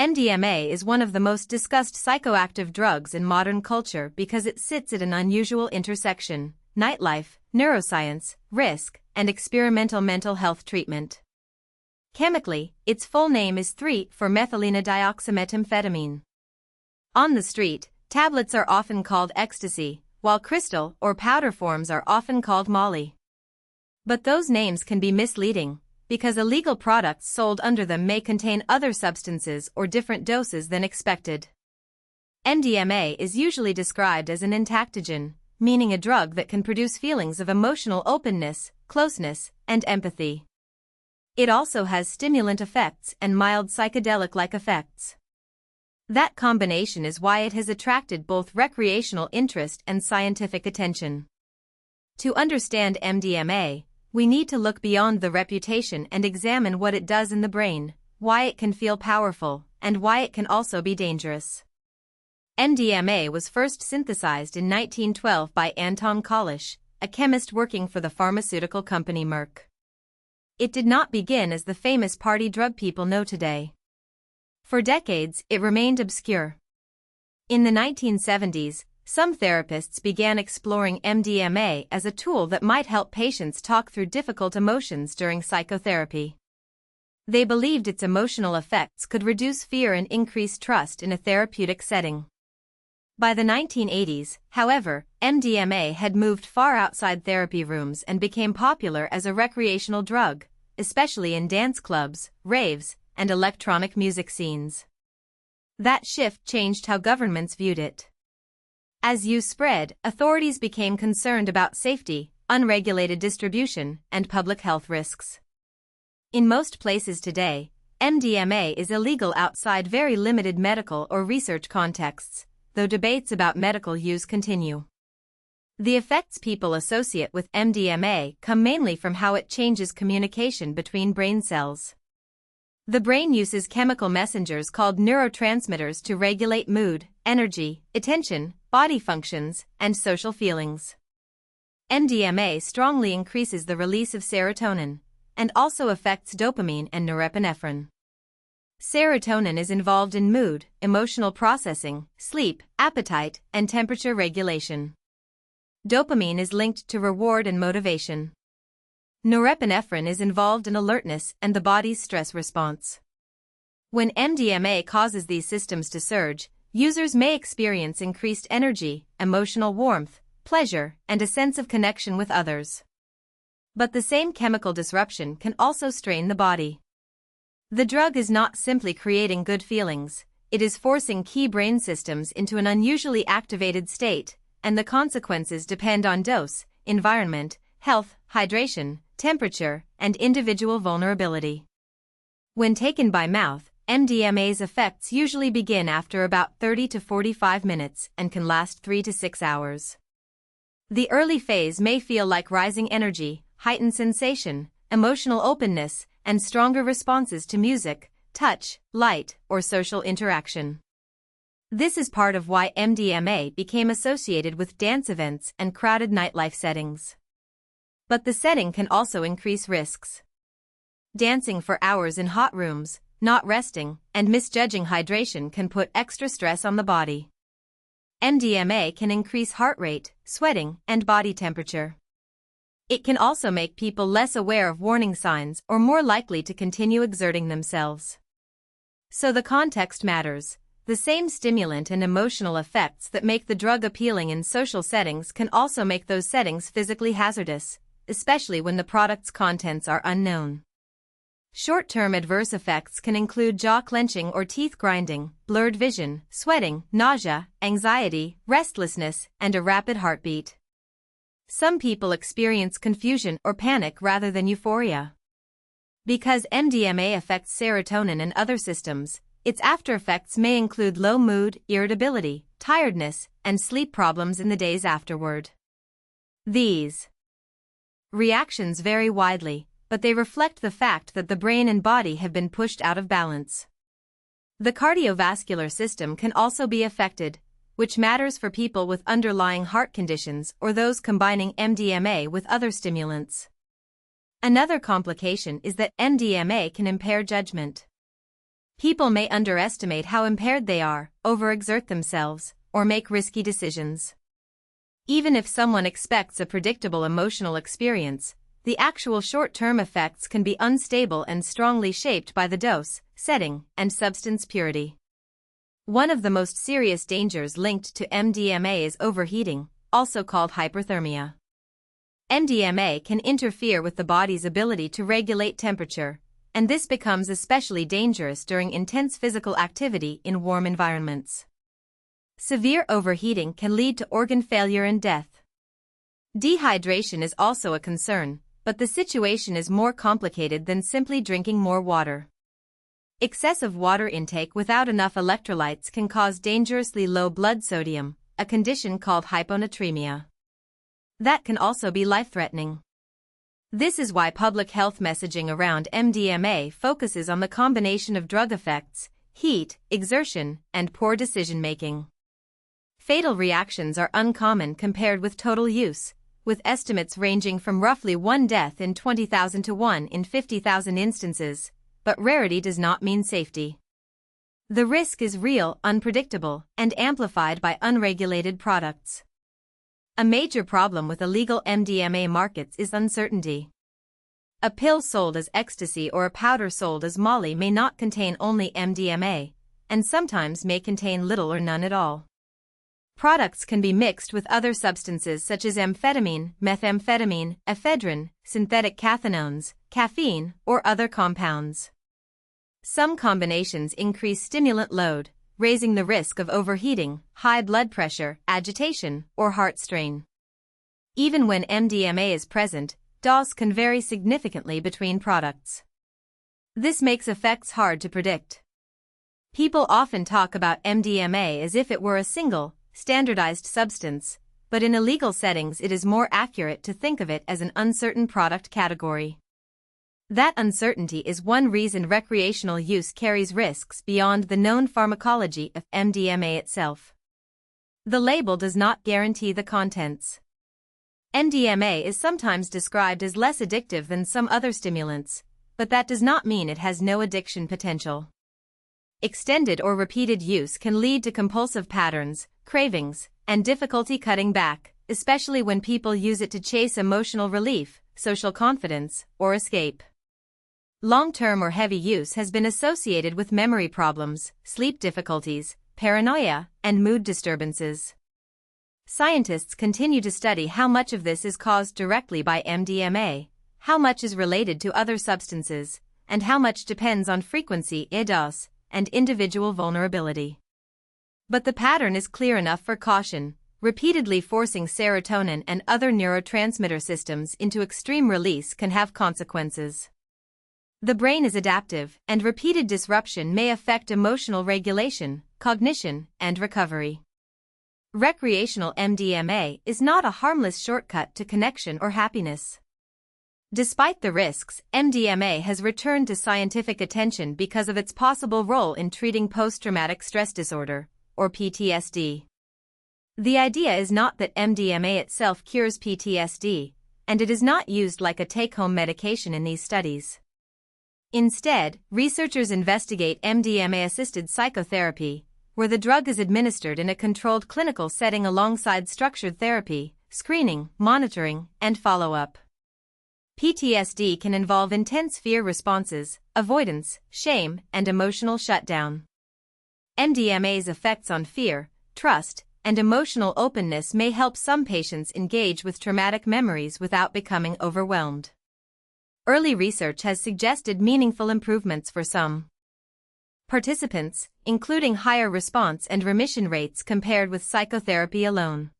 MDMA is one of the most discussed psychoactive drugs in modern culture because it sits at an unusual intersection: nightlife, neuroscience, risk, and experimental mental health treatment. Chemically, its full name is 3,4-methylenedioxymethamphetamine. On the street, tablets are often called ecstasy, while crystal or powder forms are often called Molly. But those names can be misleading, because illegal products sold under them may contain other substances or different doses than expected. MDMA is usually described as an entactogen, meaning a drug that can produce feelings of emotional openness, closeness, and empathy. It also has stimulant effects and mild psychedelic-like effects. That combination is why it has attracted both recreational interest and scientific attention. To understand MDMA, we need to look beyond the reputation and examine what it does in the brain, why it can feel powerful, and why it can also be dangerous. MDMA was first synthesized in 1912 by Anton Kalisch, a chemist working for the pharmaceutical company Merck. It did not begin as the famous party drug people know today. For decades, it remained obscure. In the 1970s, some therapists began exploring MDMA as a tool that might help patients talk through difficult emotions during psychotherapy. They believed its emotional effects could reduce fear and increase trust in a therapeutic setting. By the 1980s, however, MDMA had moved far outside therapy rooms and became popular as a recreational drug, especially in dance clubs, raves, and electronic music scenes. That shift changed how governments viewed it. As use spread, authorities became concerned about safety, unregulated distribution, and public health risks. In most places today, MDMA is illegal outside very limited medical or research contexts, though debates about medical use continue. The effects people associate with MDMA come mainly from how it changes communication between brain cells. The brain uses chemical messengers called neurotransmitters to regulate mood, energy, attention, body functions, and social feelings. MDMA strongly increases the release of serotonin, and also affects dopamine and norepinephrine. Serotonin is involved in mood, emotional processing, sleep, appetite, and temperature regulation. Dopamine is linked to reward and motivation. Norepinephrine is involved in alertness and the body's stress response. When MDMA causes these systems to surge, users may experience increased energy, emotional warmth, pleasure, and a sense of connection with others. But the same chemical disruption can also strain the body. The drug is not simply creating good feelings, it is forcing key brain systems into an unusually activated state, and the consequences depend on dose, environment, health, hydration, temperature, and individual vulnerability. When taken by mouth, MDMA's effects usually begin after about 30 to 45 minutes and can last 3 to 6 hours. The early phase may feel like rising energy, heightened sensation, emotional openness, and stronger responses to music, touch, light, or social interaction. This is part of why MDMA became associated with dance events and crowded nightlife settings. But the setting can also increase risks. Dancing for hours in hot rooms, not resting, and misjudging hydration can put extra stress on the body. MDMA can increase heart rate, sweating, and body temperature. It can also make people less aware of warning signs or more likely to continue exerting themselves. So the context matters. The same stimulant and emotional effects that make the drug appealing in social settings can also make those settings physically hazardous, especially when the product's contents are unknown. Short-term adverse effects can include jaw clenching or teeth grinding, blurred vision, sweating, nausea, anxiety, restlessness, and a rapid heartbeat. Some people experience confusion or panic rather than euphoria. Because MDMA affects serotonin and other systems, its aftereffects may include low mood, irritability, tiredness, and sleep problems in the days afterward. These reactions vary widely, but they reflect the fact that the brain and body have been pushed out of balance. The cardiovascular system can also be affected, which matters for people with underlying heart conditions or those combining MDMA with other stimulants. Another complication is that MDMA can impair judgment. People may underestimate how impaired they are, overexert themselves, or make risky decisions. Even if someone expects a predictable emotional experience, the actual short-term effects can be unstable and strongly shaped by the dose, setting, and substance purity. One of the most serious dangers linked to MDMA is overheating, also called hyperthermia. MDMA can interfere with the body's ability to regulate temperature, and this becomes especially dangerous during intense physical activity in warm environments. Severe overheating can lead to organ failure and death. Dehydration is also a concern, but the situation is more complicated than simply drinking more water. Excessive water intake without enough electrolytes can cause dangerously low blood sodium, a condition called hyponatremia. That can also be life-threatening. This is why public health messaging around MDMA focuses on the combination of drug effects, heat, exertion, and poor decision-making. Fatal reactions are uncommon compared with total use, with estimates ranging from roughly 1 death in 20,000 to 1 in 50,000 instances, but rarity does not mean safety. The risk is real, unpredictable, and amplified by unregulated products. A major problem with illegal MDMA markets is uncertainty. A pill sold as ecstasy or a powder sold as Molly may not contain only MDMA, and sometimes may contain little or none at all. Products can be mixed with other substances such as amphetamine, methamphetamine, ephedrine, synthetic cathinones, caffeine, or other compounds. Some combinations increase stimulant load, raising the risk of overheating, high blood pressure, agitation, or heart strain. Even when MDMA is present, dose can vary significantly between products. This makes effects hard to predict. People often talk about MDMA as if it were a single, standardized substance, but in illegal settings it is more accurate to think of it as an uncertain product category. That uncertainty is one reason recreational use carries risks beyond the known pharmacology of MDMA itself. The label does not guarantee the contents. MDMA is sometimes described as less addictive than some other stimulants, but that does not mean it has no addiction potential. Extended or repeated use can lead to compulsive patterns, cravings, and difficulty cutting back, especially when people use it to chase emotional relief, social confidence, or escape. Long-term or heavy use has been associated with memory problems, sleep difficulties, paranoia, and mood disturbances. Scientists continue to study how much of this is caused directly by MDMA, how much is related to other substances, and how much depends on frequency, dose, and individual vulnerability. But the pattern is clear enough for caution, repeatedly forcing serotonin and other neurotransmitter systems into extreme release can have consequences. The brain is adaptive, and repeated disruption may affect emotional regulation, cognition, and recovery. Recreational MDMA is not a harmless shortcut to connection or happiness. Despite the risks, MDMA has returned to scientific attention because of its possible role in treating post-traumatic stress disorder, or PTSD. The idea is not that MDMA itself cures PTSD, and it is not used like a take-home medication in these studies. Instead, researchers investigate MDMA-assisted psychotherapy, where the drug is administered in a controlled clinical setting alongside structured therapy, screening, monitoring, and follow-up. PTSD can involve intense fear responses, avoidance, shame, and emotional shutdown. MDMA's effects on fear, trust, and emotional openness may help some patients engage with traumatic memories without becoming overwhelmed. Early research has suggested meaningful improvements for some participants, including higher response and remission rates compared with psychotherapy alone.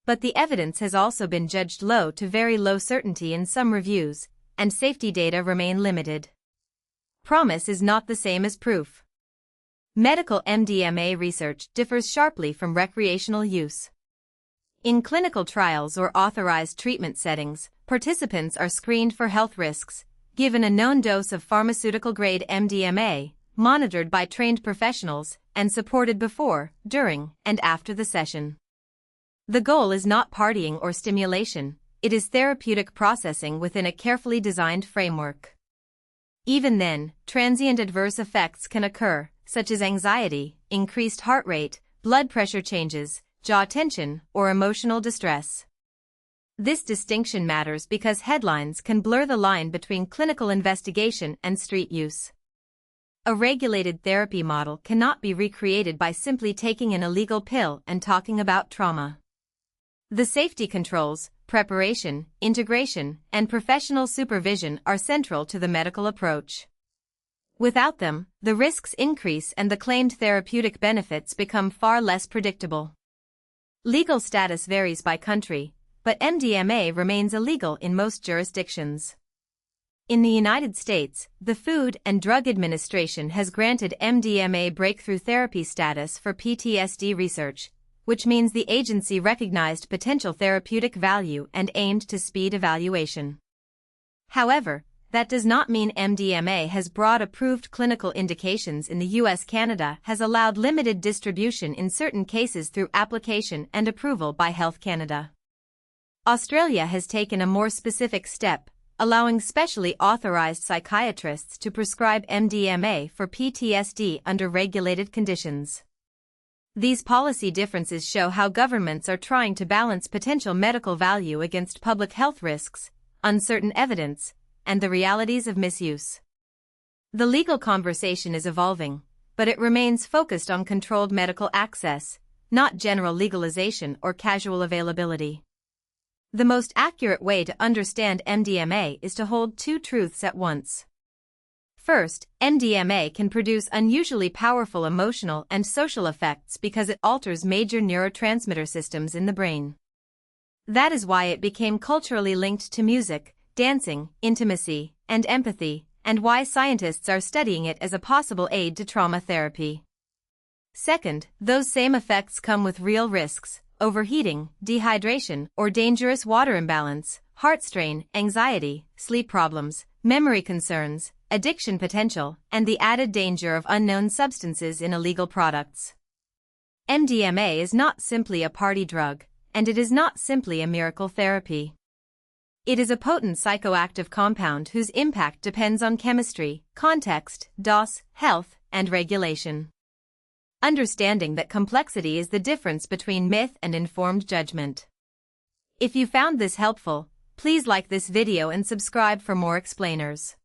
But the evidence has also been judged low to very low certainty in some reviews, and safety data remain limited. Promise is not the same as proof. Medical MDMA research differs sharply from recreational use. In clinical trials or authorized treatment settings, participants are screened for health risks, given a known dose of pharmaceutical-grade MDMA, monitored by trained professionals, and supported before, during, and after the session. The goal is not partying or stimulation, it is therapeutic processing within a carefully designed framework. Even then, transient adverse effects can occur, such as anxiety, increased heart rate, blood pressure changes, jaw tension, or emotional distress. This distinction matters because headlines can blur the line between clinical investigation and street use. A regulated therapy model cannot be recreated by simply taking an illegal pill and talking about trauma. The safety controls, preparation, integration, and professional supervision are central to the medical approach. Without them, the risks increase and the claimed therapeutic benefits become far less predictable. Legal status varies by country, but MDMA remains illegal in most jurisdictions. In the United States, the Food and Drug Administration has granted MDMA breakthrough therapy status for PTSD research, which means the agency recognized potential therapeutic value and aimed to speed evaluation. However, that does not mean MDMA has broad approved clinical indications in the US. Canada has allowed limited distribution in certain cases through application and approval by Health Canada. Australia has taken a more specific step, allowing specially authorized psychiatrists to prescribe MDMA for PTSD under regulated conditions. These policy differences show how governments are trying to balance potential medical value against public health risks, uncertain evidence, and the realities of misuse. The legal conversation is evolving, but it remains focused on controlled medical access, not general legalization or casual availability. The most accurate way to understand MDMA is to hold two truths at once. First, MDMA can produce unusually powerful emotional and social effects because it alters major neurotransmitter systems in the brain. That is why it became culturally linked to music, dancing, intimacy, and empathy, and why scientists are studying it as a possible aid to trauma therapy. Second, those same effects come with real risks: overheating, dehydration, or dangerous water imbalance, heart strain, anxiety, sleep problems, memory concerns, addiction potential, and the added danger of unknown substances in illegal products. MDMA is not simply a party drug, and it is not simply a miracle therapy. It is a potent psychoactive compound whose impact depends on chemistry, context, dose, health, and regulation. Understanding that complexity is the difference between myth and informed judgment. If you found this helpful, please like this video and subscribe for more explainers.